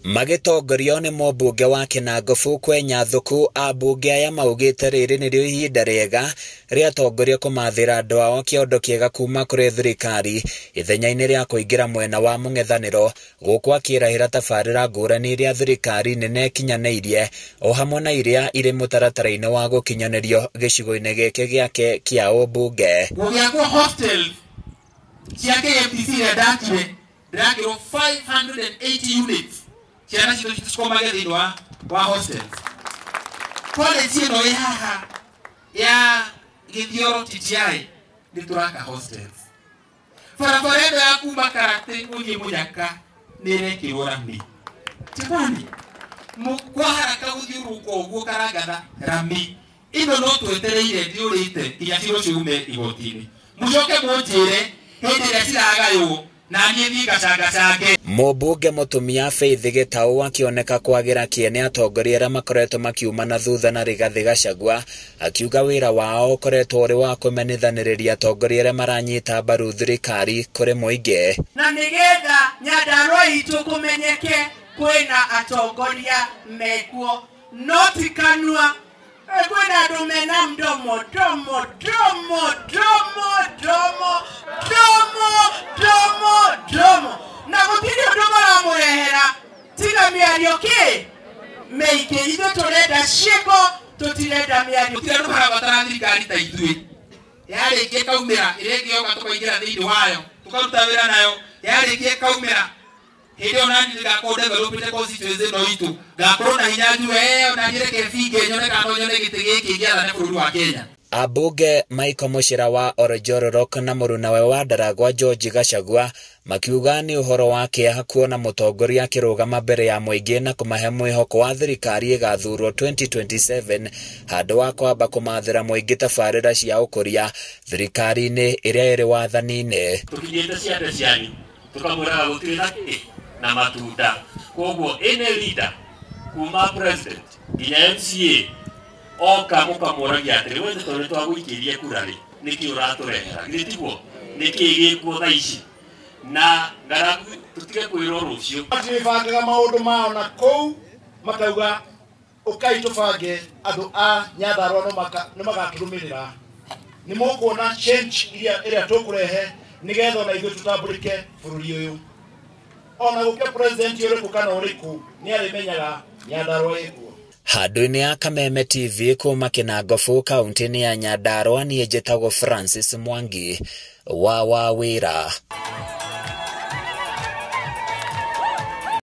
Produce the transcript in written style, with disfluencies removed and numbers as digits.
Magitongorio ni mũmbunge wa Kinangofu Kwenya Thuku ambunge aya maugite riri nĩrĩo ihinda rĩega rĩa atongoria kũmathĩra andũ ao kĩondo kĩega kuma kũrĩ thirikari ithenya-inĩ rĩa kũingĩra mwena wa mũng'ethanĩro gũkũ akĩrahĩra tabarĩra ngũrani iria thirikari nene ikinyanĩirie o hamwe na iria irĩ mũtaratara-inĩ wa gũkinyanĩrio gĩcigo-inĩ gĩkĩ gĩake kĩa ũmbunge. Gũgĩakwo hostel cia KMTC ndakire 580 units ciana citũ citikomage thĩinĩ wa hostels. College ĩno ĩ haha ya Gĩthioro TTI nĩ tũraka hostels. Barabara ĩno ya kuma Karate gũthiĩ Mũnyaka nĩ ĩrekĩrwo rami. Jamani, kwa haraka gũthiũrũrũka ũguo Karangatha rami. Ĩno no twetereire ndiũrĩte nginya ciro ciume igoti-inĩ. Mũcoke mũnjĩre hĩndĩ ĩrĩa ciragaywo na niĩ thiĩ gacangacange. Mũmbunge mũtumia Faith Gĩtaũ akĩoneka kwagĩra kĩene atongoria arĩa makoretwo makiuma na thutha na Rigathĩ Gachagua akiuga wĩra wao ũkoretwo ũrĩ wa kũmenithanĩrĩria atongoria arĩa maranyita mbaru thirikari kũrĩ mũingĩ. Na nĩgetha Nyandarua itũ kũmenyeke kwĩna atongoria mekuo no ti kanua. Kwĩna andũ mena mdomo na gũtirĩ ũndũ maramũrehera tiga mĩario kĩ mĩingĩ. Ithuĩ tũrenda ciĩko tũtirenda mĩario. Gũtirĩ andũ marabatara thirikari ta ithuĩ. Yarĩkia ĩkaumĩra ĩrĩngĩ yoka tũkaingĩra thĩinĩ wayo tũkaruta wĩra nayo. Yarĩkia ĩkaumĩra hĩndĩ ĩyo nani ngakorwo development constituency ĩno itũ ngakorwo na hinya njue ona nyereke binge nyone kana no nyone gĩtĩ gĩkĩ gĩathane bũrũri wa Kenya. Ambunge Michael Muchira wa Orojororok na mũrunawe wa Ndaragwa George Gachagua makiuga nĩ ũhoro wa kĩeha kuona mũtongoria akĩrũgama mbere ya mũingĩ na kũmahe mwĩhoko wa thirikari ĩgathurwo 2027 handũ wa kwamba kũmathĩra mũingĩ tabarĩra cia ũkũria thirikari-inĩ ĩrĩa ĩrĩ wathani-inĩ. Tũkinyĩte ciande cianyu tũkamwĩraga gũtirĩ na kĩ na matunda. Koguo ĩnĩ leader kuma president nginya MCA oka mũkamũragia atĩrĩ wethe tondũ twagũikĩrie kura rĩ nĩkĩ ũratũrehera githĩ tiguo nĩkĩ gĩkuo thaa ici na ngaragu tũtige kwĩrwo rũciũ. Tũbangaga maũndũ mao na kũu makauga ũkai tũbange andũ a Nyandarua nĩ magatũrũmĩrĩra. Nĩ mũkuona change ĩrĩa tũkũrehe nĩgetha ona ithuĩ tũtambũrĩke bũrũri ũyũ. Ona gũke president ũrĩkũ kana ũrĩkũ nĩ arĩmenyaga Nyandarua ĩkuo. Handũ-inĩ ya Kameme TV kuma Kinangofu kaunti-inĩ ya Nyandarua niĩ njĩtagwo Francis Mwangi wa Wawĩra.